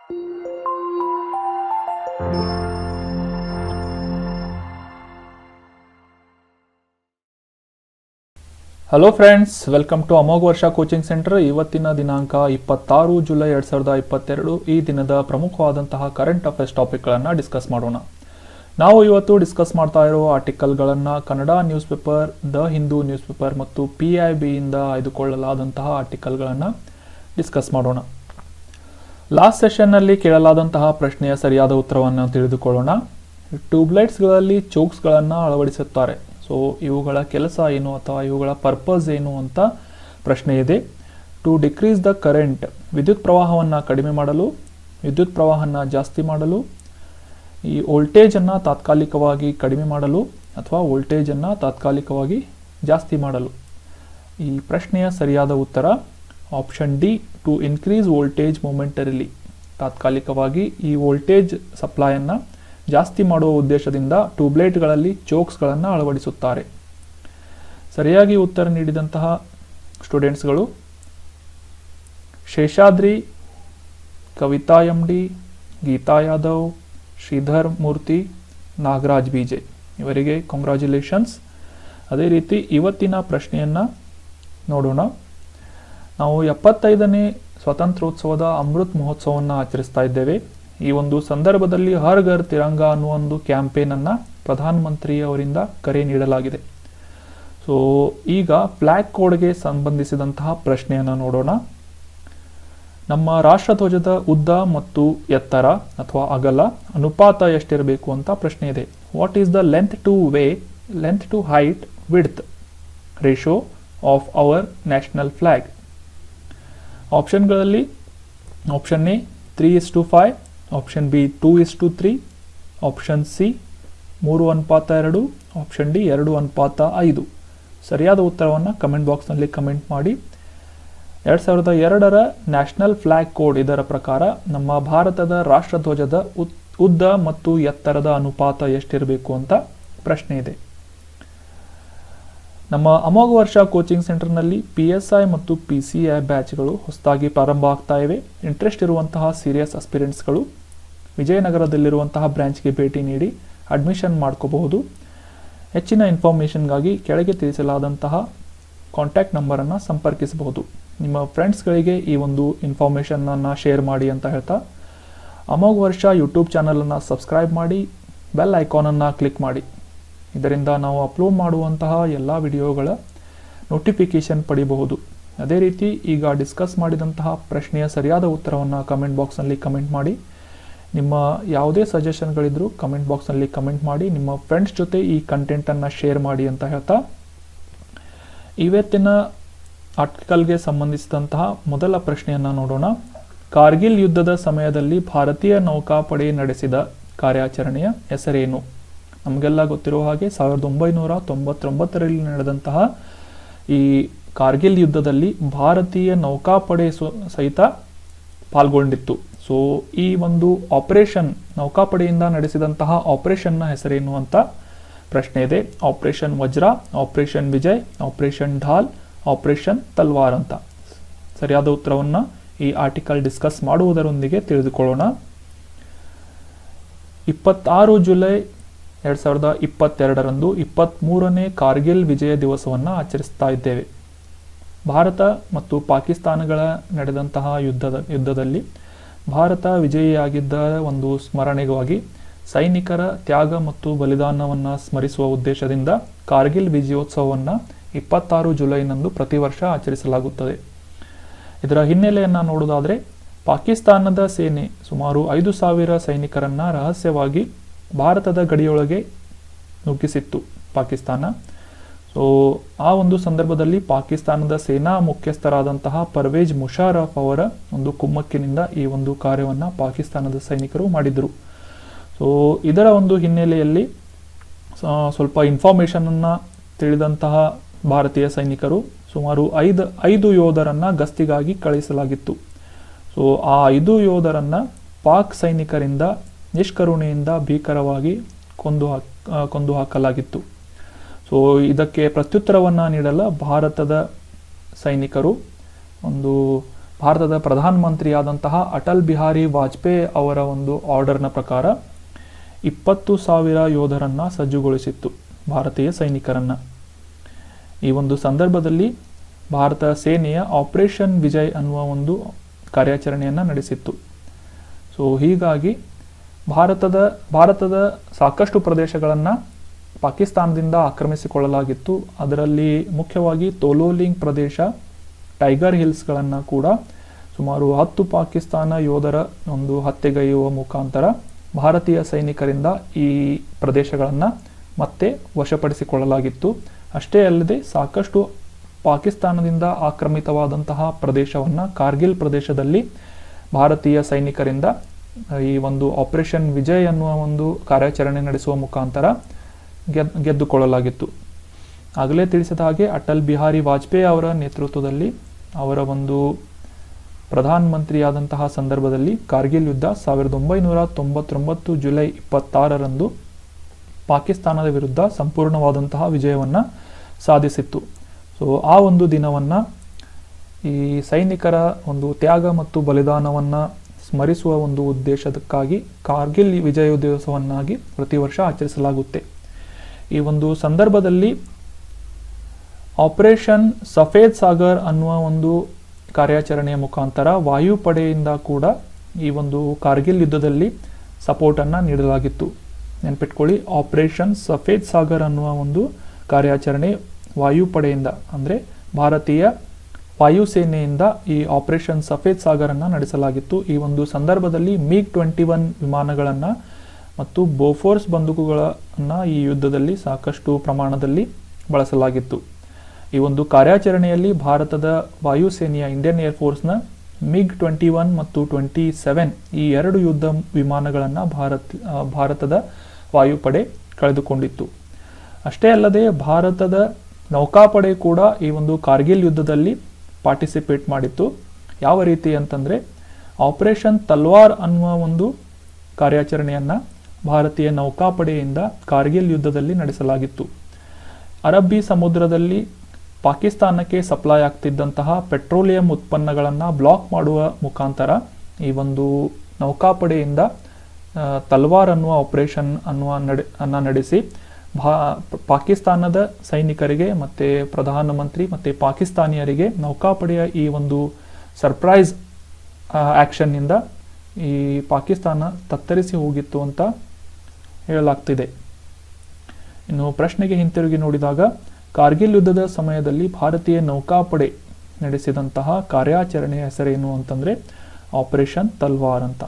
Hello friends, welcome to ಅಮೋಘ ವರ್ಷ coaching centre. ಇವತ್ತಿನ ದಿನಾಂಕ 26 ಜುಲೈ 2022. ಈ ದಿನದ ಪ್ರಮುಖವಾದಂತಹ ಕರೆಂಟ್ ಅಫೇರ್ಸ್ ಟಾಪಿಕ್ಗಳನ್ನು ಡಿಸ್ಕಸ್ ಮಾಡೋಣ. ನಾವು ಇವತ್ತು ಡಿಸ್ಕಸ್ ಮಾಡ್ತಾ ಇರೋ ಆರ್ಟಿಕಲ್ಗಳನ್ನು Kannada news paper, the Hindu news paper ಮತ್ತು PIB ಇಂದ ಆಯ್ದುಕೊಳ್ಳಲಾದಂತಹ ಆರ್ಟಿಕಲ್ಗಳನ್ನು ಡಿಸ್ಕಸ್ ಮಾಡೋಣ. ಲಾಸ್ಟ್ ಸೆಷನ್ನಲ್ಲಿ ಕೇಳಲಾದಂತಹ ಪ್ರಶ್ನೆಯ ಸರಿಯಾದ ಉತ್ತರವನ್ನು ತಿಳಿದುಕೊಳ್ಳೋಣ. ಟ್ಯೂಬ್ಲೈಟ್ಸ್ಗಳಲ್ಲಿ ಚೋಕ್ಸ್ಗಳನ್ನು ಅಳವಡಿಸುತ್ತಾರೆ. ಸೊ ಇವುಗಳ ಕೆಲಸ ಏನು ಅಥವಾ ಇವುಗಳ ಪರ್ಪಸ್ ಏನು ಅಂತ ಪ್ರಶ್ನೆ ಇದೆ. ಟು ಡಿಕ್ರೀಸ್ ದ ಕರೆಂಟ್, ವಿದ್ಯುತ್ ಪ್ರವಾಹವನ್ನು ಕಡಿಮೆ ಮಾಡಲು, ವಿದ್ಯುತ್ ಪ್ರವಾಹವನ್ನು ಜಾಸ್ತಿ ಮಾಡಲು, ಈ ವೋಲ್ಟೇಜನ್ನು ತಾತ್ಕಾಲಿಕವಾಗಿ ಕಡಿಮೆ ಮಾಡಲು ಅಥವಾ ವೋಲ್ಟೇಜನ್ನು ತಾತ್ಕಾಲಿಕವಾಗಿ ಜಾಸ್ತಿ ಮಾಡಲು. ಈ ಪ್ರಶ್ನೆಯ ಸರಿಯಾದ ಉತ್ತರ option D, to increase voltage momentarily. ತಾತ್ಕಾಲಿಕವಾಗಿ ಈ ವೋಲ್ಟೇಜ್ ಸಪ್ಲೈಯನ್ನು ಜಾಸ್ತಿ ಮಾಡುವ ಉದ್ದೇಶದಿಂದ ಟ್ಯೂಬ್ಲೈಟ್ಗಳಲ್ಲಿ ಚೋಕ್ಸ್ಗಳನ್ನು ಅಳವಡಿಸುತ್ತಾರೆ. ಸರಿಯಾಗಿ ಉತ್ತರ ನೀಡಿದಂತಹ ಸ್ಟೂಡೆಂಟ್ಸ್ಗಳು ಶೇಷಾದ್ರಿ, ಕವಿತಾ MD, ಗೀತಾ ಯಾದವ್, ಶ್ರೀಧರ್ ಮೂರ್ತಿ, ನಾಗರಾಜ್ BJ, ಇವರಿಗೆ ಕಂಗ್ರ್ಯಾಚುಲೇಷನ್ಸ್. ಅದೇ ರೀತಿ ಇವತ್ತಿನ ಪ್ರಶ್ನೆಯನ್ನು ನೋಡೋಣ. ನಾವು 75ನೇ ಸ್ವಾತಂತ್ರ್ಯೋತ್ಸವದ ಅಮೃತ್ ಮಹೋತ್ಸವವನ್ನು ಆಚರಿಸ್ತಾ ಇದ್ದೇವೆ. ಈ ಒಂದು ಸಂದರ್ಭದಲ್ಲಿ ಹರ್ ಘರ್ ತಿರಂಗಾ ಅನ್ನುವ ಒಂದು ಕ್ಯಾಂಪೇನನ್ನು ಪ್ರಧಾನಮಂತ್ರಿ ಅವರಿಂದ ಕರೆ ನೀಡಲಾಗಿದೆ. ಸೊ ಈಗ ಫ್ಲ್ಯಾಗ್ ಕೋಡ್ಗೆ ಸಂಬಂಧಿಸಿದಂತಹ ಪ್ರಶ್ನೆಯನ್ನು ನೋಡೋಣ. ನಮ್ಮ ರಾಷ್ಟ್ರಧ್ವಜದ ಉದ್ದ ಮತ್ತು ಎತ್ತರ ಅಥವಾ ಅಗಲ ಅನುಪಾತ ಎಷ್ಟಿರಬೇಕು ಅಂತ ಪ್ರಶ್ನೆ ಇದೆ. What is the length to height width ratio of our national flag? ಆಪ್ಷನ್ಗಳಲ್ಲಿ option A 3:5, option B 2:3, option C 3:2, option D 2:5. ಸರಿಯಾದ ಉತ್ತರವನ್ನು ಕಮೆಂಟ್ ಬಾಕ್ಸ್ನಲ್ಲಿ ಕಮೆಂಟ್ ಮಾಡಿ. 2002ರ ನ್ಯಾಷನಲ್ ಫ್ಲ್ಯಾಗ್ ಕೋಡ್ ಇದರ ಪ್ರಕಾರ ನಮ್ಮ ಭಾರತದ ರಾಷ್ಟ್ರಧ್ವಜದ ಉದ್ದ ಮತ್ತು ಎತ್ತರದ ಅನುಪಾತ ಎಷ್ಟಿರಬೇಕು ಅಂತ ಪ್ರಶ್ನೆ ಇದೆ. ನಮ್ಮ ಅಮೋಘ ವರ್ಷ ಕೋಚಿಂಗ್ ಸೆಂಟರ್ನಲ್ಲಿ PSI ಮತ್ತು PCI ಬ್ಯಾಚ್ಗಳು ಹೊಸದಾಗಿ ಪ್ರಾರಂಭ ಆಗ್ತಾ ಇವೆ. ಇಂಟ್ರೆಸ್ಟ್ ಇರುವಂತಹ ಸೀರಿಯಸ್ ಅಸ್ಪಿರೆಂಟ್ಸ್ಗಳು ವಿಜಯನಗರದಲ್ಲಿರುವಂತಹ ಬ್ರಾಂಚ್ಗೆ ಭೇಟಿ ನೀಡಿ ಅಡ್ಮಿಷನ್ ಮಾಡ್ಕೋಬಹುದು. ಹೆಚ್ಚಿನ ಇನ್ಫಾರ್ಮೇಷನ್ಗಾಗಿ ಕೆಳಗೆ ತಿಳಿಸಲಾದಂತಹ ಕಾಂಟ್ಯಾಕ್ಟ್ ನಂಬರನ್ನು ಸಂಪರ್ಕಿಸಬಹುದು. ನಿಮ್ಮ ಫ್ರೆಂಡ್ಸ್ಗಳಿಗೆ ಈ ಒಂದು ಇನ್ಫಾರ್ಮೇಷನನ್ನು ಶೇರ್ ಮಾಡಿ ಅಂತ ಹೇಳ್ತಾ, ಅಮೋಘ ವರ್ಷ ಯೂಟ್ಯೂಬ್ ಚಾನಲನ್ನು ಸಬ್ಸ್ಕ್ರೈಬ್ ಮಾಡಿ, ಬೆಲ್ ಐಕಾನನ್ನು ಕ್ಲಿಕ್ ಮಾಡಿ. ಇದರಿಂದ ನಾವು ಅಪ್ಲೋಡ್ ಮಾಡುವಂತಹ ಎಲ್ಲ ವಿಡಿಯೋಗಳ ನೋಟಿಫಿಕೇಷನ್ ಪಡಿಬಹುದು. ಅದೇ ರೀತಿ ಈಗ ಡಿಸ್ಕಸ್ ಮಾಡಿದಂತಹ ಪ್ರಶ್ನೆಯ ಸರಿಯಾದ ಉತ್ತರವನ್ನು ಕಮೆಂಟ್ ಬಾಕ್ಸ್ನಲ್ಲಿ ಕಮೆಂಟ್ ಮಾಡಿ. ನಿಮ್ಮ ಯಾವುದೇ ಸಜೆಷನ್ಗಳಿದ್ರೂ ಕಮೆಂಟ್ ಬಾಕ್ಸ್ನಲ್ಲಿ ಕಮೆಂಟ್ ಮಾಡಿ. ನಿಮ್ಮ ಫ್ರೆಂಡ್ಸ್ ಜೊತೆ ಈ ಕಂಟೆಂಟನ್ನು ಶೇರ್ ಮಾಡಿ ಅಂತ ಹೇಳ್ತಾ, ಇವತ್ತಿನ ಆರ್ಟಿಕಲ್ಗೆ ಸಂಬಂಧಿಸಿದಂತಹ ಮೊದಲ ಪ್ರಶ್ನೆಯನ್ನು ನೋಡೋಣ. ಕಾರ್ಗಿಲ್ ಯುದ್ಧದ ಸಮಯದಲ್ಲಿ ಭಾರತೀಯ ನೌಕಾಪಡೆ ನಡೆಸಿದ ಕಾರ್ಯಾಚರಣೆಯ ಹೆಸರೇನು? ನಮಗೆಲ್ಲ ಗೊತ್ತಿರುವ ಹಾಗೆ 1999ರಲ್ಲಿ ನಡೆದಂತಹ ಈ ಕಾರ್ಗಿಲ್ ಯುದ್ಧದಲ್ಲಿ ಭಾರತೀಯ ನೌಕಾಪಡೆ ಸಹಿತ ಪಾಲ್ಗೊಂಡಿತ್ತು. ಸೊ ಈ ಒಂದು ಆಪರೇಷನ್, ನೌಕಾಪಡೆಯಿಂದ ನಡೆಸಿದಂತಹ ಆಪರೇಷನ್ನ ಹೆಸರೇನು ಅಂತ ಪ್ರಶ್ನೆ ಇದೆ. ಆಪರೇಷನ್ ವಜ್ರ, operation Vijay, operation ಢಾಲ್, operation Talwar ಅಂತ. ಸರಿಯಾದ ಉತ್ತರವನ್ನು ಈ ಆರ್ಟಿಕಲ್ ಡಿಸ್ಕಸ್ ಮಾಡುವುದರೊಂದಿಗೆ ತಿಳಿದುಕೊಳ್ಳೋಣ. 26 ಜುಲೈ 2022ರಂದು 23ನೇ ಕಾರ್ಗಿಲ್ ವಿಜಯ ದಿವಸವನ್ನು ಆಚರಿಸ್ತಾ ಇದ್ದೇವೆ. ಭಾರತ ಮತ್ತು ಪಾಕಿಸ್ತಾನಗಳ ನಡೆದಂತಹ ಯುದ್ಧದಲ್ಲಿ ಭಾರತ ವಿಜಯಿಯಾಗಿದ್ದ ಒಂದು ಸ್ಮರಣೆಗಾಗಿ ಸೈನಿಕರ ತ್ಯಾಗ ಮತ್ತು ಬಲಿದಾನವನ್ನು ಸ್ಮರಿಸುವ ಉದ್ದೇಶದಿಂದ ಕಾರ್ಗಿಲ್ ವಿಜಯೋತ್ಸವವನ್ನು 26 ಜುಲೈನಂದು ಪ್ರತಿ ವರ್ಷ ಆಚರಿಸಲಾಗುತ್ತದೆ. ಇದರ ಹಿನ್ನೆಲೆಯನ್ನು ನೋಡುವುದಾದರೆ, ಪಾಕಿಸ್ತಾನದ ಸೇನೆ ಸುಮಾರು 5,000 ಸೈನಿಕರನ್ನು ರಹಸ್ಯವಾಗಿ ಭಾರತದ ಗಡಿಯೊಳಗೆ ನುಗ್ಗಿಸಿತ್ತು ಪಾಕಿಸ್ತಾನ. ಸೊ ಆ ಒಂದು ಸಂದರ್ಭದಲ್ಲಿ ಪಾಕಿಸ್ತಾನದ ಸೇನಾ ಮುಖ್ಯಸ್ಥರಾದಂತಹ ಪರ್ವೇಜ್ ಮುಷಾರಫ್ ಅವರ ಒಂದು ಕುಮ್ಮಕ್ಕಿನಿಂದ ಈ ಒಂದು ಕಾರ್ಯವನ್ನು ಪಾಕಿಸ್ತಾನದ ಸೈನಿಕರು ಮಾಡಿದರು. ಸೊ ಇದರ ಒಂದು ಹಿನ್ನೆಲೆಯಲ್ಲಿ ಸ್ವಲ್ಪ ಇನ್ಫಾರ್ಮೇಷನನ್ನು ತಿಳಿದಂತಹ ಭಾರತೀಯ ಸೈನಿಕರು ಸುಮಾರು 5 ಯೋಧರನ್ನು ಗಸ್ತಿಗಾಗಿ ಕಳಿಸಲಾಗಿತ್ತು. ಸೊ ಆ 5 ಯೋಧರನ್ನು ಪಾಕ್ ಸೈನಿಕರಿಂದ ನಿಷ್ಕರುಣೆಯಿಂದ ಭೀಕರವಾಗಿ ಕೊಂದು ಹಾಕಲಾಗಿತ್ತು. ಸೊ ಇದಕ್ಕೆ ಪ್ರತ್ಯುತ್ತರವನ್ನು ನೀಡಲು ಭಾರತದ ಸೈನಿಕರು ಒಂದು ಭಾರತದ ಪ್ರಧಾನಮಂತ್ರಿಯಾದಂತಹ ಅಟಲ್ ಬಿಹಾರಿ ವಾಜಪೇಯಿ ಅವರ ಒಂದು ಆರ್ಡರ್ನ ಪ್ರಕಾರ 20,000 ಯೋಧರನ್ನು ಸಜ್ಜುಗೊಳಿಸಿತ್ತು, ಭಾರತೀಯ ಸೈನಿಕರನ್ನು. ಈ ಒಂದು ಸಂದರ್ಭದಲ್ಲಿ ಭಾರತ ಸೇನೆಯ ಆಪರೇಷನ್ ವಿಜಯ್ ಅನ್ನುವ ಒಂದು ಕಾರ್ಯಾಚರಣೆಯನ್ನು ನಡೆಸಿತ್ತು. ಸೊ ಹೀಗಾಗಿ ಭಾರತದ ಸಾಕಷ್ಟು ಪ್ರದೇಶಗಳನ್ನು ಪಾಕಿಸ್ತಾನದಿಂದ ಆಕ್ರಮಿಸಿಕೊಳ್ಳಲಾಗಿತ್ತು. ಅದರಲ್ಲಿ ಮುಖ್ಯವಾಗಿ ತೋಲೋಲಿಂಗ್ ಪ್ರದೇಶ, ಟೈಗರ್ ಹಿಲ್ಸ್ಗಳನ್ನು ಕೂಡ ಸುಮಾರು 10 ಪಾಕಿಸ್ತಾನ ಯೋಧರ ಒಂದು ಹತ್ಯೆಗೈಯುವ ಮುಖಾಂತರ ಭಾರತೀಯ ಸೈನಿಕರಿಂದ ಈ ಪ್ರದೇಶಗಳನ್ನು ಮತ್ತೆ ವಶಪಡಿಸಿಕೊಳ್ಳಲಾಗಿತ್ತು. ಅಷ್ಟೇ ಅಲ್ಲದೆ ಸಾಕಷ್ಟು ಪಾಕಿಸ್ತಾನದಿಂದ ಆಕ್ರಮಿತವಾದಂತಹ ಪ್ರದೇಶವನ್ನು ಕಾರ್ಗಿಲ್ ಪ್ರದೇಶದಲ್ಲಿ ಭಾರತೀಯ ಸೈನಿಕರಿಂದ ಈ ಒಂದು ಆಪರೇಷನ್ ವಿಜಯ್ ಅನ್ನುವ ಒಂದು ಕಾರ್ಯಾಚರಣೆ ನಡೆಸುವ ಮುಖಾಂತರ ಗೆದ್ದುಕೊಳ್ಳಲಾಗಿತ್ತು. ಆಗಲೇ ತಿಳಿಸಿದ ಹಾಗೆ ಅಟಲ್ ಬಿಹಾರಿ ವಾಜಪೇಯಿ ಅವರ ನೇತೃತ್ವದಲ್ಲಿ ಅವರ ಒಂದು ಪ್ರಧಾನಮಂತ್ರಿಯಾದಂತಹ ಸಂದರ್ಭದಲ್ಲಿ ಕಾರ್ಗಿಲ್ ಯುದ್ಧ 1999 ಜುಲೈ 26ರಂದು ಪಾಕಿಸ್ತಾನದ ವಿರುದ್ಧ ಸಂಪೂರ್ಣವಾದಂತಹ ವಿಜಯವನ್ನು ಸಾಧಿಸಿತ್ತು. ಸೊ ಆ ಒಂದು ದಿನವನ್ನು ಈ ಸೈನಿಕರ ಒಂದು ತ್ಯಾಗ ಮತ್ತು ಬಲಿದಾನವನ್ನು ಸ್ಮರಿಸುವ ಒಂದು ಉದ್ದೇಶಕ್ಕಾಗಿ ಕಾರ್ಗಿಲ್ ವಿಜಯ ದಿವಸವನ್ನಾಗಿ ಪ್ರತಿ ವರ್ಷ ಆಚರಿಸಲಾಗುತ್ತೆ. ಈ ಒಂದು ಸಂದರ್ಭದಲ್ಲಿ ಆಪರೇಷನ್ ಸಫೇದ್ ಸಾಗರ್ ಅನ್ನುವ ಒಂದು ಕಾರ್ಯಾಚರಣೆಯ ಮುಖಾಂತರ ವಾಯುಪಡೆಯಿಂದ ಕೂಡ ಈ ಒಂದು ಕಾರ್ಗಿಲ್ ಯುದ್ಧದಲ್ಲಿ ಸಪೋರ್ಟನ್ನು ನೀಡಲಾಗಿತ್ತು. ನೆನಪಿಟ್ಕೊಳ್ಳಿ, ಆಪರೇಷನ್ ಸಫೇದ್ ಸಾಗರ್ ಅನ್ನುವ ಒಂದು ಕಾರ್ಯಾಚರಣೆ ವಾಯುಪಡೆಯಿಂದ ಅಂದರೆ ಭಾರತೀಯ ವಾಯುಸೇನೆಯಿಂದ ಈ ಆಪರೇಷನ್ ಸಫೇದ್ ಸಾಗರನ್ನು ನಡೆಸಲಾಗಿತ್ತು. ಈ ಒಂದು ಸಂದರ್ಭದಲ್ಲಿ MiG-21 ವಿಮಾನಗಳನ್ನು ಮತ್ತು ಬೋಫೋರ್ಸ್ ಬಂದೂಕುಗಳನ್ನು ಈ ಯುದ್ಧದಲ್ಲಿ ಸಾಕಷ್ಟು ಪ್ರಮಾಣದಲ್ಲಿ ಬಳಸಲಾಗಿತ್ತು. ಈ ಒಂದು ಕಾರ್ಯಾಚರಣೆಯಲ್ಲಿ ಭಾರತದ ವಾಯುಸೇನೆಯ ಇಂಡಿಯನ್ ಏರ್ಫೋರ್ಸ್ನ MiG-21 ಮತ್ತು 27 ಈ 2 ಯುದ್ಧ ವಿಮಾನಗಳನ್ನು ಭಾರತದ ವಾಯುಪಡೆ ಕಳೆದುಕೊಂಡಿತ್ತು. ಅಷ್ಟೇ ಅಲ್ಲದೆ ಭಾರತದ ನೌಕಾಪಡೆ ಕೂಡ ಈ ಒಂದು ಕಾರ್ಗಿಲ್ ಯುದ್ಧದಲ್ಲಿ ಪಾರ್ಟಿಸಿಪೇಟ್ ಮಾಡಿತ್ತು. ಯಾವ ರೀತಿ ಅಂತಂದರೆ ಆಪರೇಷನ್ ತಲ್ವಾರ್ ಅನ್ನುವ ಒಂದು ಕಾರ್ಯಾಚರಣೆಯನ್ನು ಭಾರತೀಯ ನೌಕಾಪಡೆಯಿಂದ ಕಾರ್ಗಿಲ್ ಯುದ್ಧದಲ್ಲಿ ನಡೆಸಲಾಗಿತ್ತು. ಅರಬ್ಬಿ ಸಮುದ್ರದಲ್ಲಿ ಪಾಕಿಸ್ತಾನಕ್ಕೆ ಸಪ್ಲೈ ಆಗ್ತಿದ್ದಂತಹ ಪೆಟ್ರೋಲಿಯಂ ಉತ್ಪನ್ನಗಳನ್ನು ಬ್ಲಾಕ್ ಮಾಡುವ ಮುಖಾಂತರ ಈ ಒಂದು ನೌಕಾಪಡೆಯಿಂದ ತಲ್ವಾರ್ ಅನ್ನುವ ಆಪರೇಷನ್ ಅನ್ನು ನಡೆಸಿ ಪಾಕಿಸ್ತಾನದ ಸೈನಿಕರಿಗೆ ಮತ್ತು ಪ್ರಧಾನಮಂತ್ರಿ ಮತ್ತು ಪಾಕಿಸ್ತಾನಿಯರಿಗೆ ನೌಕಾಪಡೆಯ ಈ ಒಂದು ಸರ್ಪ್ರೈಸ್ ಆ್ಯಕ್ಷನ್ನಿಂದ ಈ ಪಾಕಿಸ್ತಾನ ತತ್ತರಿಸಿ ಹೋಗಿತ್ತು ಅಂತ ಹೇಳಲಾಗ್ತಿದೆ. ಇನ್ನು ಪ್ರಶ್ನೆಗೆ ಹಿಂತಿರುಗಿ ನೋಡಿದಾಗ ಕಾರ್ಗಿಲ್ ಯುದ್ಧದ ಸಮಯದಲ್ಲಿ ಭಾರತೀಯ ನೌಕಾಪಡೆ ನಡೆಸಿದಂತಹ ಕಾರ್ಯಾಚರಣೆಯ ಹೆಸರೇನು ಅಂತಂದರೆ ಆಪರೇಷನ್ ತಲ್ವಾರ್ ಅಂತ.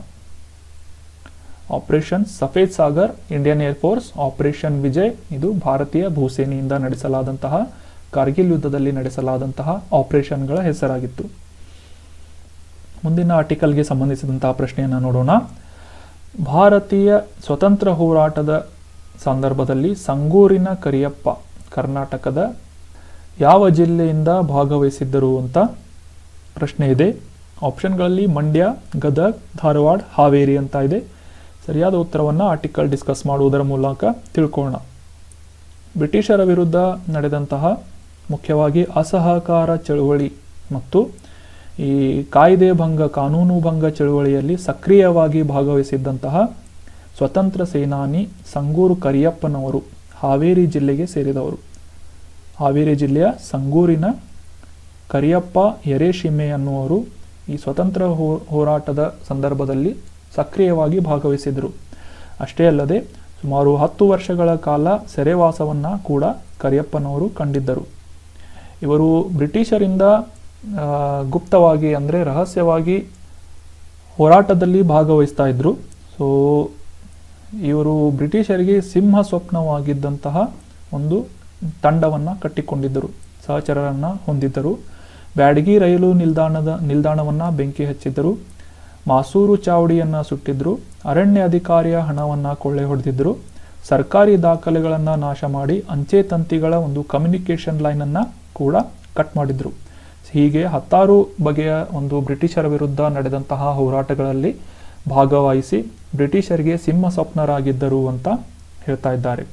Operation Safed Sagar Indian air force, operation Vijay ಇದು ಭಾರತೀಯ ಭೂಸೇನೆಯಿಂದ ನಡೆಸಲಾದಂತಹ ಕಾರ್ಗಿಲ್ ಯುದ್ಧದಲ್ಲಿ ನಡೆಸಲಾದಂತಹ ಆಪರೇಷನ್ಗಳ ಹೆಸರಾಗಿತ್ತು. ಮುಂದಿನ ಆರ್ಟಿಕಲ್ಗೆ ಸಂಬಂಧಿಸಿದಂತಹ ಪ್ರಶ್ನೆಯನ್ನು ನೋಡೋಣ. ಭಾರತೀಯ ಸ್ವತಂತ್ರ ಹೋರಾಟದ ಸಂದರ್ಭದಲ್ಲಿ ಸಂಗೂರಿನ ಕರಿಯಪ್ಪ ಕರ್ನಾಟಕದ ಯಾವ ಜಿಲ್ಲೆಯಿಂದ ಭಾಗವಹಿಸಿದ್ದರು ಅಂತ ಪ್ರಶ್ನೆ ಇದೆ. ಆಪ್ಷನ್ಗಳಲ್ಲಿ ಮಂಡ್ಯ, ಗದಗ್, ಧಾರವಾಡ, ಹಾವೇರಿ ಅಂತ ಇದೆ. ಸರಿಯಾದ ಉತ್ತರವನ್ನು ಆರ್ಟಿಕಲ್ ಡಿಸ್ಕಸ್ ಮಾಡುವುದರ ಮೂಲಕ ತಿಳ್ಕೊಳ್ಳೋಣ. ಬ್ರಿಟಿಷರ ವಿರುದ್ಧ ನಡೆದಂತಹ ಮುಖ್ಯವಾಗಿ ಅಸಹಕಾರ ಚಳುವಳಿ ಮತ್ತು ಈ ಕಾಯ್ದೆ ಭಂಗ, ಕಾನೂನು ಭಂಗ ಚಳುವಳಿಯಲ್ಲಿ ಸಕ್ರಿಯವಾಗಿ ಭಾಗವಹಿಸಿದ್ದಂತಹ ಸ್ವತಂತ್ರ ಸೇನಾನಿ ಸಂಗೂರು ಕರಿಯಪ್ಪನವರು ಹಾವೇರಿ ಜಿಲ್ಲೆಗೆ ಸೇರಿದವರು. ಹಾವೇರಿ ಜಿಲ್ಲೆಯ ಸಂಗೂರಿನ ಕರಿಯಪ್ಪ ಯರೇಶಿಮೆ ಅನ್ನುವರು ಈ ಸ್ವತಂತ್ರ ಹೋರಾಟದ ಸಂದರ್ಭದಲ್ಲಿ ಸಕ್ರಿಯವಾಗಿ ಭಾಗವಹಿಸಿದರು. ಅಷ್ಟೇ ಅಲ್ಲದೆ ಸುಮಾರು 10 ವರ್ಷಗಳ ಕಾಲ ಸೆರೆವಾಸವನ್ನು ಕೂಡ ಕರಿಯಪ್ಪನವರು ಕಂಡಿದ್ದರು. ಇವರು ಬ್ರಿಟಿಷರಿಂದ ಗುಪ್ತವಾಗಿ ಅಂದರೆ ರಹಸ್ಯವಾಗಿ ಹೋರಾಟದಲ್ಲಿ ಭಾಗವಹಿಸ್ತಾ ಇದ್ದರು. ಸೊ ಇವರು ಬ್ರಿಟಿಷರಿಗೆ ಸಿಂಹ ಸ್ವಪ್ನವಾಗಿದ್ದಂತಹ ಒಂದು ತಂಡವನ್ನು ಕಟ್ಟಿಕೊಂಡಿದ್ದರು, ಸಹಚರರನ್ನು ಹೊಂದಿದ್ದರು. ಬ್ಯಾಡಗಿ ರೈಲು ನಿಲ್ದಾಣವನ್ನು ಬೆಂಕಿ ಹಚ್ಚಿದ್ದರು, ಮಾಸೂರು ಚಾವಡಿಯನ್ನು ಸುಟ್ಟಿದ್ರು, ಅರಣ್ಯ ಅಧಿಕಾರಿಯ ಹಣವನ್ನು ಕೊಳ್ಳೆ ಹೊಡೆದಿದ್ದರು, ಸರ್ಕಾರಿ ದಾಖಲೆಗಳನ್ನು ನಾಶ ಮಾಡಿ ಅಂಚೆ ತಂತಿಗಳ ಒಂದು ಕಮ್ಯುನಿಕೇಷನ್ ಲೈನನ್ನು ಕೂಡ ಕಟ್ ಮಾಡಿದ್ರು. ಹೀಗೆ 10 ಬಗೆಯ ಒಂದು ಬ್ರಿಟಿಷರ ವಿರುದ್ಧ ನಡೆದಂತಹ ಹೋರಾಟಗಳಲ್ಲಿ ಭಾಗವಹಿಸಿ ಬ್ರಿಟಿಷರಿಗೆ ಸಿಂಹ ಸ್ವಪ್ನರಾಗಿದ್ದರು ಅಂತ ಹೇಳ್ತಾ ಇದ್ದಾರೆ.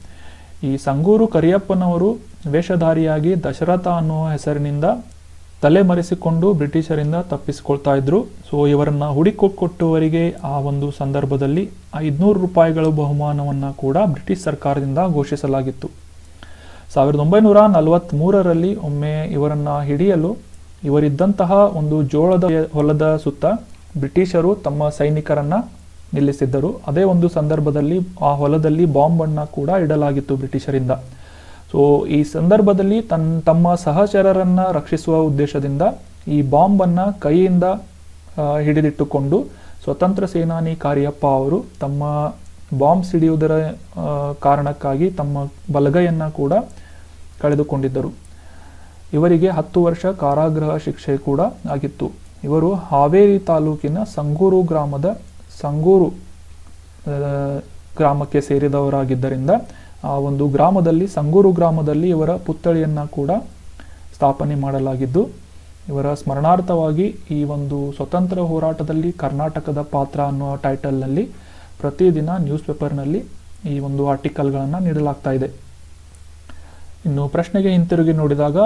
ಈ ಸಂಗೂರು ಕರಿಯಪ್ಪನವರು ವೇಷಧಾರಿಯಾಗಿ ದಶರಥ ಅನ್ನುವ ಹೆಸರಿನಿಂದ ತಲೆಮರೆಸಿಕೊಂಡು ಬ್ರಿಟಿಷರಿಂದ ತಪ್ಪಿಸಿಕೊಳ್ತಾ ಇದ್ರು. ಸೊ ಇವರನ್ನ ಹುಡುಕಿಕೊಟ್ಟುವರಿಗೆ ಆ ಒಂದು ಸಂದರ್ಭದಲ್ಲಿ 500 ರೂಪಾಯಿಗಳ ಬಹುಮಾನವನ್ನು ಕೂಡ ಬ್ರಿಟಿಷ್ ಸರ್ಕಾರದಿಂದ ಘೋಷಿಸಲಾಗಿತ್ತು. 1943ರಲ್ಲಿ ಒಮ್ಮೆ ಇವರನ್ನ ಹಿಡಿಯಲು ಇವರಿದ್ದಂತಹ ಒಂದು ಜೋಳದ ಹೊಲದ ಸುತ್ತ ಬ್ರಿಟಿಷರು ತಮ್ಮ ಸೈನಿಕರನ್ನ ನಿಲ್ಲಿಸಿದ್ದರು. ಅದೇ ಒಂದು ಸಂದರ್ಭದಲ್ಲಿ ಆ ಹೊಲದಲ್ಲಿ ಬಾಂಬನ್ನು ಕೂಡ ಇಡಲಾಗಿತ್ತು ಬ್ರಿಟಿಷರಿಂದ. ಸೊ ಈ ಸಂದರ್ಭದಲ್ಲಿ ತಮ್ಮ ಸಹಚರರನ್ನ ರಕ್ಷಿಸುವ ಉದ್ದೇಶದಿಂದ ಈ ಬಾಂಬನ್ನು ಕೈಯಿಂದ ಹಿಡಿದಿಟ್ಟುಕೊಂಡು ಸ್ವತಂತ್ರ ಸೇನಾನಿ ಕಾರ್ಯಪ್ಪ ಅವರು ತಮ್ಮ ಬಾಂಬ್ ಸಿಡಿಯುವುದರ ಕಾರಣಕ್ಕಾಗಿ ತಮ್ಮ ಬಲಗೈಯನ್ನು ಕೂಡ ಕಳೆದುಕೊಂಡಿದ್ದರು. ಇವರಿಗೆ 10 ವರ್ಷ ಕಾರಾಗೃಹ ಶಿಕ್ಷೆ ಕೂಡ ಆಗಿತ್ತು. ಇವರು ಹಾವೇರಿ ತಾಲೂಕಿನ ಸಂಗೂರು ಗ್ರಾಮಕ್ಕೆ ಸೇರಿದವರಾಗಿದ್ದರಿಂದ ಆ ಒಂದು ಸಂಗೂರು ಗ್ರಾಮದಲ್ಲಿ ಇವರ ಪುತ್ಥಳಿಯನ್ನ ಕೂಡ ಸ್ಥಾಪನೆ ಮಾಡಲಾಗಿದ್ದು, ಇವರ ಸ್ಮರಣಾರ್ಥವಾಗಿ ಈ ಒಂದು ಸ್ವತಂತ್ರ ಹೋರಾಟದಲ್ಲಿ ಕರ್ನಾಟಕದ ಪಾತ್ರ ಅನ್ನುವ ಟೈಟಲ್ನಲ್ಲಿ ಪ್ರತಿದಿನ ನ್ಯೂಸ್ ಪೇಪರ್ನಲ್ಲಿ ಈ ಒಂದು ಆರ್ಟಿಕಲ್ಗಳನ್ನು ನೀಡಲಾಗ್ತಾ ಇದೆ. ಇನ್ನು ಪ್ರಶ್ನೆಗೆ ಹಿಂತಿರುಗಿ ನೋಡಿದಾಗ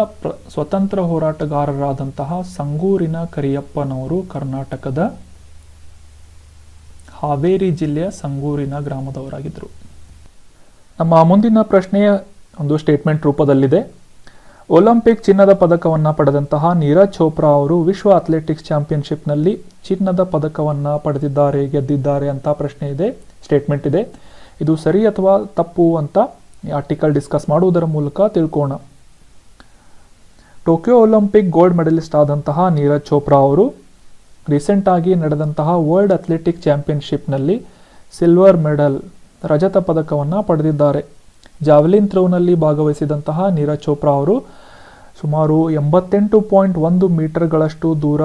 ಸ್ವತಂತ್ರ ಹೋರಾಟಗಾರರಾದಂತಹ ಸಂಗೂರಿನ ಕರಿಯಪ್ಪನವರು ಕರ್ನಾಟಕದ ಹಾವೇರಿ ಜಿಲ್ಲೆಯ ಸಂಗೂರಿನ ಗ್ರಾಮದವರಾಗಿದ್ದರು. ನಮ್ಮ ಮುಂದಿನ ಪ್ರಶ್ನೆಯ ಒಂದು ಸ್ಟೇಟ್ಮೆಂಟ್ ರೂಪದಲ್ಲಿದೆ. ಒಲಿಂಪಿಕ್ ಚಿನ್ನದ ಪದಕವನ್ನು ಪಡೆದಂತಹ ನೀರಜ್ ಚೋಪ್ರಾ ಅವರು ವಿಶ್ವ ಅಥ್ಲೆಟಿಕ್ಸ್ ಚಾಂಪಿಯನ್ಶಿಪ್ನಲ್ಲಿ ಚಿನ್ನದ ಪದಕವನ್ನು ಗೆದ್ದಿದ್ದಾರೆ ಅಂತ ಪ್ರಶ್ನೆ ಇದೆ, ಸ್ಟೇಟ್ಮೆಂಟ್ ಇದೆ. ಇದು ಸರಿ ಅಥವಾ ತಪ್ಪು ಅಂತ ಈ ಆರ್ಟಿಕಲ್ ಡಿಸ್ಕಸ್ ಮಾಡುವುದರ ಮೂಲಕ ತಿಳ್ಕೋಣ. ಟೋಕಿಯೋ ಒಲಿಂಪಿಕ್ ಗೋಲ್ಡ್ ಮೆಡಲಿಸ್ಟ್ ಆದಂತಹ ನೀರಜ್ ಚೋಪ್ರಾ ಅವರು ರೀಸೆಂಟ್ ಆಗಿ ನಡೆದಂತಹ ವರ್ಲ್ಡ್ ಅಥ್ಲೆಟಿಕ್ ಚಾಂಪಿಯನ್ಶಿಪ್ನಲ್ಲಿ ಸಿಲ್ವರ್ ಮೆಡಲ್ ರಜತ ಪದಕವನ್ನು ಪಡೆದಿದ್ದಾರೆ. ಜಾವೆಲಿನ್ ಥ್ರೋನಲ್ಲಿ ಭಾಗವಹಿಸಿದಂತಹ ನೀರಜ್ ಚೋಪ್ರಾ ಅವರು ಸುಮಾರು 88.1 ಮೀಟರ್ಗಳಷ್ಟು ದೂರ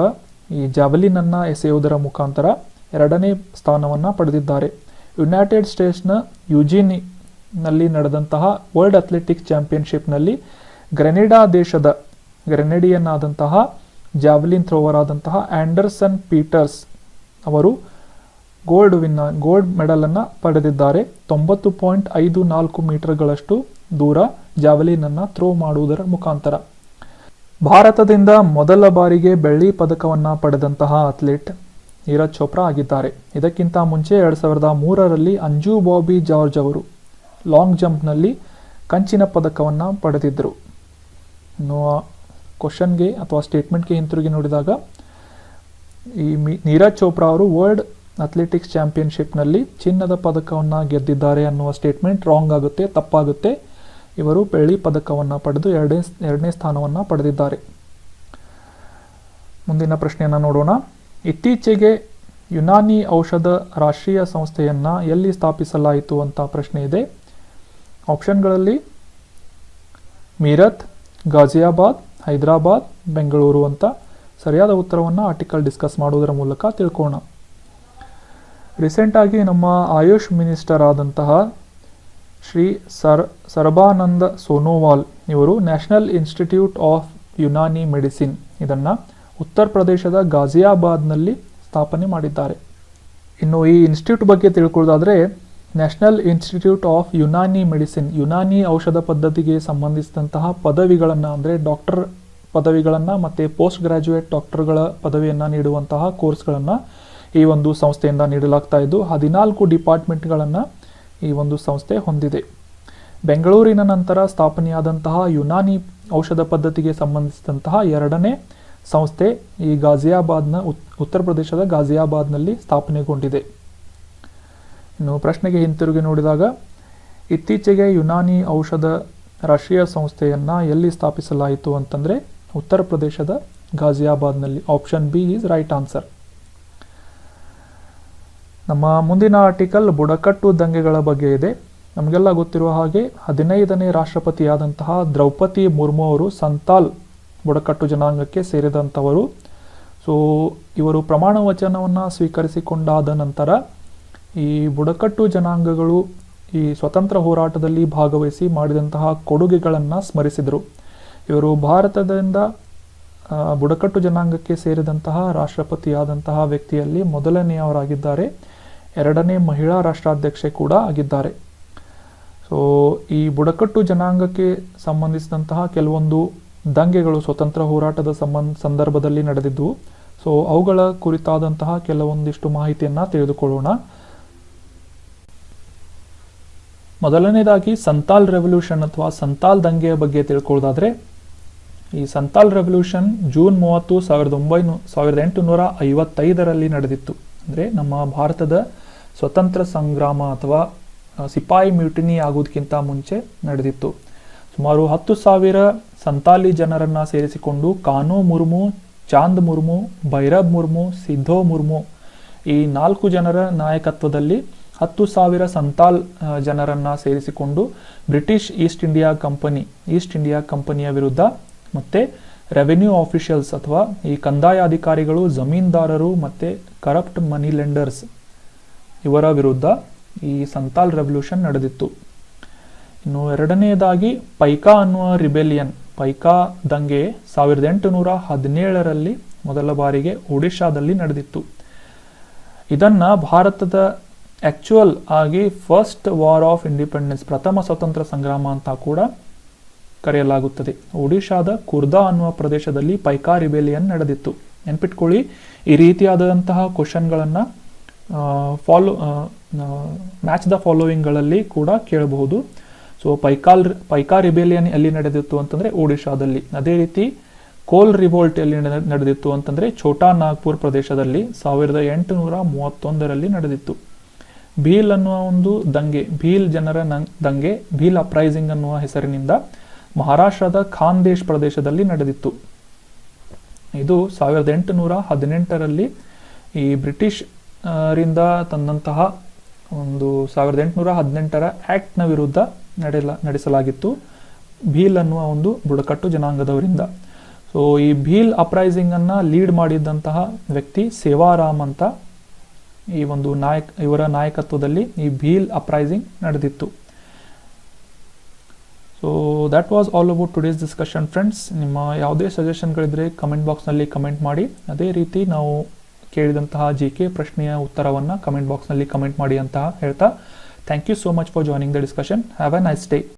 ಈ ಜಾವೆಲಿನ್ ಅನ್ನು ಎಸೆಯುವುದರ ಮುಖಾಂತರ 2ನೇ ಸ್ಥಾನವನ್ನು ಪಡೆದಿದ್ದಾರೆ. ಯುನೈಟೆಡ್ ಸ್ಟೇಟ್ಸ್ನ ಯುಜಿನಿನಲ್ಲಿ ನಡೆದಂತಹ ವರ್ಲ್ಡ್ ಅಥ್ಲೆಟಿಕ್ಸ್ ಚಾಂಪಿಯನ್ಶಿಪ್ನಲ್ಲಿ ಗ್ರೆನೇಡಿಯನ್ ಆದಂತಹ ಜಾವೆಲಿನ್ ಥ್ರೋವರ್ ಆದಂತಹ ಆಂಡರ್ಸನ್ ಪೀಟರ್ಸ್ ಅವರು ಗೋಲ್ಡ್ ಮೆಡಲ್ ಅನ್ನು ಪಡೆದಿದ್ದಾರೆ. 90.54 ಮೀಟರ್ಗಳಷ್ಟು ದೂರ ಜಾವೆಲಿನ್ ಅನ್ನು ಥ್ರೋ ಮಾಡುವುದರ ಮುಖಾಂತರ. ಭಾರತದಿಂದ ಮೊದಲ ಬಾರಿಗೆ ಬೆಳ್ಳಿ ಪದಕವನ್ನು ಪಡೆದಂತಹ ಅಥ್ಲೀಟ್ ನೀರಜ್ ಚೋಪ್ರಾ ಆಗಿದ್ದಾರೆ. ಇದಕ್ಕಿಂತ ಮುಂಚೆ 2003ರಲ್ಲಿ ಅಂಜು ಬಾಬಿ ಜಾರ್ಜ್ ಅವರು ಲಾಂಗ್ ಜಂಪ್ನಲ್ಲಿ ಕಂಚಿನ ಪದಕವನ್ನು ಪಡೆದಿದ್ದರು. ಇನ್ನು ಕ್ವಶನ್ಗೆ ಅಥವಾ ಸ್ಟೇಟ್ಮೆಂಟ್ಗೆ ಹಿಂತಿರುಗಿ ನೋಡಿದಾಗ ಈ ನೀರಜ್ ಚೋಪ್ರಾ ಅವರು ವರ್ಲ್ಡ್ ಅಥ್ಲೆಟಿಕ್ಸ್ ಚಾಂಪಿಯನ್ಶಿಪ್ನಲ್ಲಿ ಚಿನ್ನದ ಪದಕವನ್ನು ಗೆದ್ದಿದ್ದಾರೆ ಅನ್ನುವ ಸ್ಟೇಟ್ಮೆಂಟ್ ರಾಂಗ್ ಆಗುತ್ತೆ, ತಪ್ಪಾಗುತ್ತೆ. ಇವರು ಬೆಳ್ಳಿ ಪದಕವನ್ನು ಪಡೆದು ಎರಡನೇ ಸ್ಥಾನವನ್ನು ಪಡೆದಿದ್ದಾರೆ. ಮುಂದಿನ ಪ್ರಶ್ನೆಯನ್ನು ನೋಡೋಣ. ಇತ್ತೀಚೆಗೆ ಯುನಾನಿ ಔಷಧ ರಾಷ್ಟ್ರೀಯ ಸಂಸ್ಥೆಯನ್ನು ಎಲ್ಲಿ ಸ್ಥಾಪಿಸಲಾಯಿತು ಅಂತ ಪ್ರಶ್ನೆ ಇದೆ. ಆಪ್ಷನ್ಗಳಲ್ಲಿ ಮೀರತ್, ಗಾಜಿಯಾಬಾದ್, ಹೈದರಾಬಾದ್, ಬೆಂಗಳೂರು ಅಂತ ಸರಿಯಾದ ಉತ್ತರವನ್ನು ಆರ್ಟಿಕಲ್ ಡಿಸ್ಕಸ್ ಮಾಡುವುದರ ಮೂಲಕ ತಿಳ್ಕೋಣ. ರೀಸೆಂಟಾಗಿ ನಮ್ಮ ಆಯುಷ್ ಮಿನಿಸ್ಟರ್ ಆದಂತಹ ಶ್ರೀ ಸರ್ಬಾನಂದ ಸೋನೋವಾಲ್ ಇವರು national institute of Unani medicine ಇದನ್ನು ಉತ್ತರ ಪ್ರದೇಶದ ಗಾಜಿಯಾಬಾದ್ನಲ್ಲಿ ಸ್ಥಾಪನೆ ಮಾಡಿದ್ದಾರೆ. ಇನ್ನು ಈ ಇನ್ಸ್ಟಿಟ್ಯೂಟ್ ಬಗ್ಗೆ ತಿಳ್ಕೊಳ್ಳೋದಾದರೆ national institute of Unani medicine Unani ಔಷಧ ಪದ್ಧತಿಗೆ ಸಂಬಂಧಿಸಿದಂತಹ ಪದವಿಗಳನ್ನು ಅಂದರೆ ಡಾಕ್ಟರ್ ಪದವಿಗಳನ್ನು ಮತ್ತು ಪೋಸ್ಟ್ ಗ್ರಾಜ್ಯುಯೇಟ್ ಡಾಕ್ಟರ್ಗಳ ಪದವಿಯನ್ನು ನೀಡುವಂತಹ ಕೋರ್ಸ್ಗಳನ್ನು ಈ ಒಂದು ಸಂಸ್ಥೆಯಿಂದ ನೀಡಲಾಗ್ತಾ ಇದ್ದು 14 ಡಿಪಾರ್ಟ್ಮೆಂಟ್ಗಳನ್ನು ಈ ಒಂದು ಸಂಸ್ಥೆ ಹೊಂದಿದೆ. ಬೆಂಗಳೂರಿನ ನಂತರ ಸ್ಥಾಪನೆಯಾದಂತಹ ಯುನಾನಿ ಔಷಧ ಪದ್ಧತಿಗೆ ಸಂಬಂಧಿಸಿದಂತಹ 2ನೇ ಸಂಸ್ಥೆ ಈ ಗಾಜಿಯಾಬಾದ್ನ ಉತ್ತರ ಪ್ರದೇಶದ ಗಾಜಿಯಾಬಾದ್ನಲ್ಲಿ ಸ್ಥಾಪನೆಗೊಂಡಿದೆ. ಇನ್ನು ಪ್ರಶ್ನೆಗೆ ಹಿಂತಿರುಗಿ ನೋಡಿದಾಗ ಇತ್ತೀಚೆಗೆ ಯುನಾನಿ ಔಷಧ ರಾಷ್ಟ್ರೀಯ ಸಂಸ್ಥೆಯನ್ನು ಎಲ್ಲಿ ಸ್ಥಾಪಿಸಲಾಯಿತು ಅಂತಂದರೆ ಉತ್ತರ ಪ್ರದೇಶದ ಗಾಜಿಯಾಬಾದ್ನಲ್ಲಿ. Option B is right answer. ನಮ್ಮ ಮುಂದಿನ ಆರ್ಟಿಕಲ್ ಬುಡಕಟ್ಟು ದಂಗೆಗಳ ಬಗ್ಗೆ ಇದೆ. ನಮಗೆಲ್ಲ ಗೊತ್ತಿರುವ ಹಾಗೆ 15ನೇ ರಾಷ್ಟ್ರಪತಿಯಾದಂತಹ ದ್ರೌಪದಿ ಮುರ್ಮು ಅವರು ಸಂತಾಲ್ ಬುಡಕಟ್ಟು ಜನಾಂಗಕ್ಕೆ ಸೇರಿದಂಥವರು. ಸೊ ಇವರು ಪ್ರಮಾಣ ವಚನವನ್ನು ಸ್ವೀಕರಿಸಿಕೊಂಡಾದ ನಂತರ ಈ ಬುಡಕಟ್ಟು ಜನಾಂಗಗಳು ಈ ಸ್ವತಂತ್ರ ಹೋರಾಟದಲ್ಲಿ ಭಾಗವಹಿಸಿ ಮಾಡಿದಂತಹ ಕೊಡುಗೆಗಳನ್ನು ಸ್ಮರಿಸಿದರು. ಇವರು ಭಾರತದಿಂದ ಬುಡಕಟ್ಟು ಜನಾಂಗಕ್ಕೆ ಸೇರಿದಂತಹ ರಾಷ್ಟ್ರಪತಿಯಾದಂತಹ ವ್ಯಕ್ತಿಯಲ್ಲಿ ಮೊದಲನೆಯವರಾಗಿದ್ದಾರೆ. 2ನೇ ಮಹಿಳಾ ರಾಷ್ಟ್ರಾಧ್ಯಕ್ಷೆ ಕೂಡ ಆಗಿದ್ದಾರೆ. ಸೊ ಈ ಬುಡಕಟ್ಟು ಜನಾಂಗಕ್ಕೆ ಸಂಬಂಧಿಸಿದಂತಹ ಕೆಲವೊಂದು ದಂಗೆಗಳು ಸ್ವತಂತ್ರ ಹೋರಾಟದ ಸಂದರ್ಭದಲ್ಲಿ ನಡೆದಿದ್ದವು. ಸೊ ಅವುಗಳ ಕುರಿತಾದಂತಹ ಕೆಲವೊಂದಿಷ್ಟು ಮಾಹಿತಿಯನ್ನು ತಿಳಿದುಕೊಳ್ಳೋಣ. ಮೊದಲನೇದಾಗಿ ಸಂತಾಲ್ ರೆವಲ್ಯೂಷನ್ ಅಥವಾ ಸಂತಾಲ್ ದಂಗೆಯ ಬಗ್ಗೆ ತಿಳ್ಕೊಳ್ಳೋದಾದ್ರೆ, ಈ ಸಂತಾಲ್ ರೆವಲ್ಯೂಷನ್ ಜೂನ್ 30, 1855ರಲ್ಲಿ ನಡೆದಿತ್ತು. ಅಂದರೆ ನಮ್ಮ ಭಾರತದ ಸ್ವತಂತ್ರ ಸಂಗ್ರಾಮ ಅಥವಾ ಸಿಪಾಯಿ ಮ್ಯೂಟಿನಿ ಆಗೋದಕ್ಕಿಂತ ಮುಂಚೆ ನಡೆದಿತ್ತು. ಸುಮಾರು 10,000 ಸಂತಾಲಿ ಜನರನ್ನು ಸೇರಿಸಿಕೊಂಡು ಕಾನೋ ಮುರ್ಮು, ಚಾಂದ್ ಮುರ್ಮು, ಭೈರಬ್ ಮುರ್ಮು, ಸಿದ್ಧೋ ಮುರ್ಮು ಈ 4 ಜನರ ನಾಯಕತ್ವದಲ್ಲಿ 10,000 ಸಂತಾಲ್ ಜನರನ್ನು ಸೇರಿಸಿಕೊಂಡು ಬ್ರಿಟಿಷ್ ಈಸ್ಟ್ ಇಂಡಿಯಾ ಕಂಪನಿಯ ವಿರುದ್ಧ ಮತ್ತು ರೆವೆನ್ಯೂ ಆಫಿಷಿಯಲ್ಸ್ ಅಥವಾ ಈ ಕಂದಾಯ ಅಧಿಕಾರಿಗಳು, ಜಮೀನ್ದಾರರು ಮತ್ತು ಕರಪ್ಟ್ ಮನಿ ಲೆಂಡರ್ಸ್ ಇವರ ವಿರುದ್ಧ ಈ ಸಂತಾಲ್ ರೆವಲ್ಯೂಷನ್ ನಡೆದಿತ್ತು. ಇನ್ನು ಎರಡನೆಯದಾಗಿ ಪೈಕಾ ಅನ್ನುವ ರಿಬೆಲಿಯನ್, ಪೈಕಾ ದಂಗೆ 1817ರಲ್ಲಿ ಮೊದಲ ಬಾರಿಗೆ ಒಡಿಶಾದಲ್ಲಿ ನಡೆದಿತ್ತು. ಇದನ್ನು ಭಾರತದ ಆಕ್ಚುಯಲ್ ಆಗಿ ಫಸ್ಟ್ ವಾರ್ ಆಫ್ ಇಂಡಿಪೆಂಡೆನ್ಸ್, ಪ್ರಥಮ ಸ್ವತಂತ್ರ ಸಂಗ್ರಾಮ ಅಂತ ಕೂಡ ಕರೆಯಲಾಗುತ್ತದೆ. ಒಡಿಶಾದ ಕುರ್ದಾ ಅನ್ನುವ ಪ್ರದೇಶದಲ್ಲಿ ಪೈಕಾ ರಿಬೆಲಿಯನ್ ನಡೆದಿತ್ತು. ನೆನ್ಪಿಟ್ಕೊಳ್ಳಿ, ಈ ರೀತಿಯಾದಂತಹ ಕ್ವಶನ್ಗಳನ್ನು ಮ್ಯಾಚ್ ದ ಫಾಲೋವಿಂಗ್ಗಳಲ್ಲಿ ಕೂಡ ಕೇಳಬಹುದು. ಸೊ ಪೈಕಾ ರಿಬೆಲಿಯನ್ ಎಲ್ಲಿ ನಡೆದಿತ್ತು ಅಂತಂದರೆ ಒಡಿಶಾದಲ್ಲಿ. ಅದೇ ರೀತಿ ಕೋಲ್ ರಿವೋಲ್ಟ್ ಎಲ್ಲಿ ನಡೆದಿತ್ತು ಅಂತಂದರೆ ಛೋಟಾ ನಾಗ್ಪುರ್ ಪ್ರದೇಶದಲ್ಲಿ 1831ರಲ್ಲಿ ನಡೆದಿತ್ತು. ಭೀಲ್ ಅನ್ನುವ ಒಂದು ದಂಗೆ, ಭೀಲ್ ಜನರ ದಂಗೆ, ಭೀಲ್ ಅಪ್ರೈಸಿಂಗ್ ಅನ್ನುವ ಹೆಸರಿನಿಂದ ಮಹಾರಾಷ್ಟ್ರದ ಖಾನ್ದೇಶ್ ಪ್ರದೇಶದಲ್ಲಿ ನಡೆದಿತ್ತು. ಇದು 1818ರಲ್ಲಿ ಈ ಬ್ರಿಟಿಷ್ ರಿಂದ ತಂದಂತಹ ಒಂದು 1818ರ ಆಕ್ಟ್ನ ವಿರುದ್ಧ ನಡೆಸಲಾಗಿತ್ತು, ಭೀಲ್ ಅನ್ನುವ ಒಂದು ಬುಡಕಟ್ಟು ಜನಾಂಗದವರಿಂದ. ಸೊ ಈ ಭೀಲ್ ಅಪ್ರೈಸಿಂಗ್ ಅನ್ನ ಲೀಡ್ ಮಾಡಿದ್ದಂತಹ ವ್ಯಕ್ತಿ ಸೇವಾರಾಮ್ ಅಂತ, ಈ ಒಂದು ಇವರ ನಾಯಕತ್ವದಲ್ಲಿ ಈ ಭೀಲ್ ಅಪ್ರೈಸಿಂಗ್ ನಡೆದಿತ್ತು. So that was all about today's discussion friends. ನಿಮ್ಮ ಯಾವುದೇ ಸಜೆಷನ್ಗಳಿದ್ರೆ ಕಮೆಂಟ್ ಬಾಕ್ಸ್ನಲ್ಲಿ ಕಮೆಂಟ್ ಮಾಡಿ. ಅದೇ ರೀತಿ ನಾವು ಕೇಳಿದಂತಹ GK ಪ್ರಶ್ನೆಯ ಉತ್ತರವನ್ನು ಕಮೆಂಟ್ ಬಾಕ್ಸ್ನಲ್ಲಿ ಕಮೆಂಟ್ ಮಾಡಿ ಅಂತ ಹೇಳ್ತಾ, thank you so much for joining the discussion. Have a nice day.